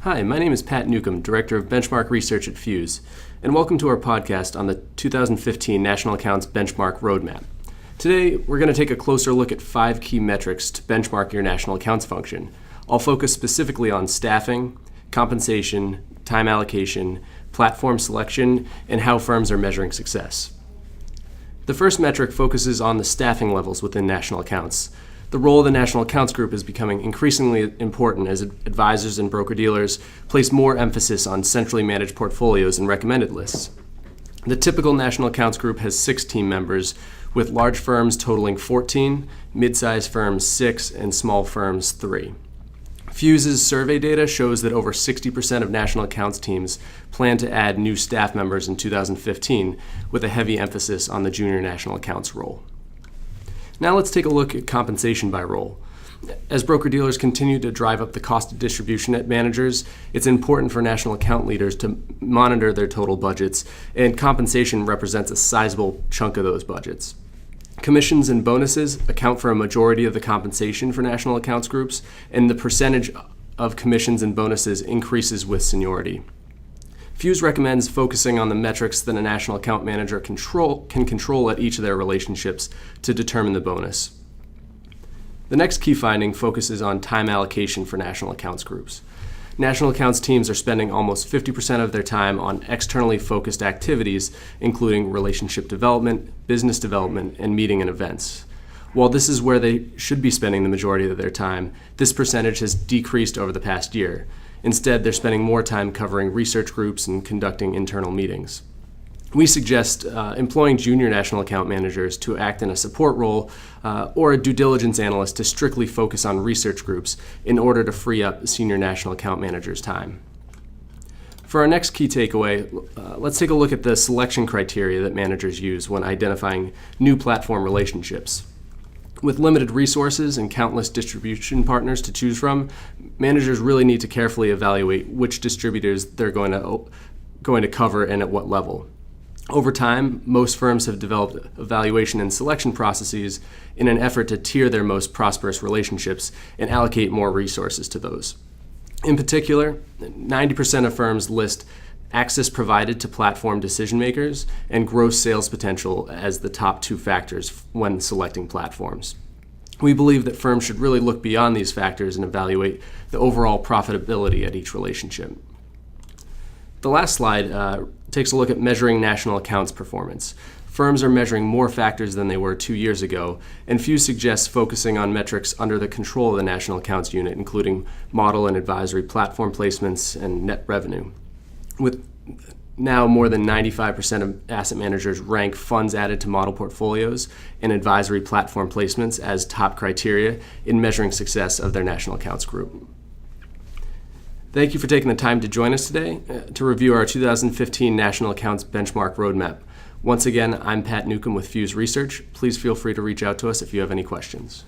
Hi, my name is Pat Newcomb, Director of Benchmark Research at Fuse, and welcome to our podcast on the 2015 National Accounts Benchmark Roadmap. Today, we're going to take a closer look at 5 key metrics to benchmark your national accounts function. I'll focus specifically on staffing, compensation, time allocation, platform selection, and how firms are measuring success. The first metric focuses on the staffing levels within national accounts. The role of the National Accounts Group is becoming increasingly important as advisors and broker-dealers place more emphasis on centrally managed portfolios and recommended lists. The typical National Accounts Group has 6 team members, with large firms totaling 14, mid-sized firms 6, and small firms 3. Fuse's survey data shows that over 60% of national accounts teams plan to add new staff members in 2015, with a heavy emphasis on the junior national accounts role. Now let's take a look at compensation by role. As broker-dealers continue to drive up the cost of distribution at managers, it's important for national account leaders to monitor their total budgets, and compensation represents a sizable chunk of those budgets. Commissions and bonuses account for a majority of the compensation for national accounts groups, and the percentage of commissions and bonuses increases with seniority. Fuse recommends focusing on the metrics that a national account manager can control at each of their relationships to determine the bonus. The next key finding focuses on time allocation for national accounts groups. National accounts teams are spending almost 50% of their time on externally focused activities, including relationship development, business development, and meeting and events. While this is where they should be spending the majority of their time, this percentage has decreased over the past year. Instead, they're spending more time covering research groups and conducting internal meetings. We suggest employing junior national account managers to act in a support role or a due diligence analyst to strictly focus on research groups in order to free up senior national account managers' time. For our next key takeaway, let's take a look at the selection criteria that managers use when identifying new platform relationships. With limited resources and countless distribution partners to choose from, managers really need to carefully evaluate which distributors they're going to cover and at what level. Over time, most firms have developed evaluation and selection processes in an effort to tier their most prosperous relationships and allocate more resources to those. In particular, 90% of firms list access provided to platform decision makers and gross sales potential as the top 2 factors when selecting platforms. We believe that firms should really look beyond these factors and evaluate the overall profitability at each relationship. The last slide takes a look at measuring national accounts performance. Firms are measuring more factors than they were 2 years ago, and Fuse suggests focusing on metrics under the control of the national accounts unit, including model and advisory platform placements and net revenue. With now more than 95% of asset managers rank funds added to model portfolios and advisory platform placements as top criteria in measuring success of their national accounts group. Thank you for taking the time to join us today to review our 2015 National Accounts Benchmark Roadmap. Once again, I'm Pat Newcomb with Fuse Research. Please feel free to reach out to us if you have any questions.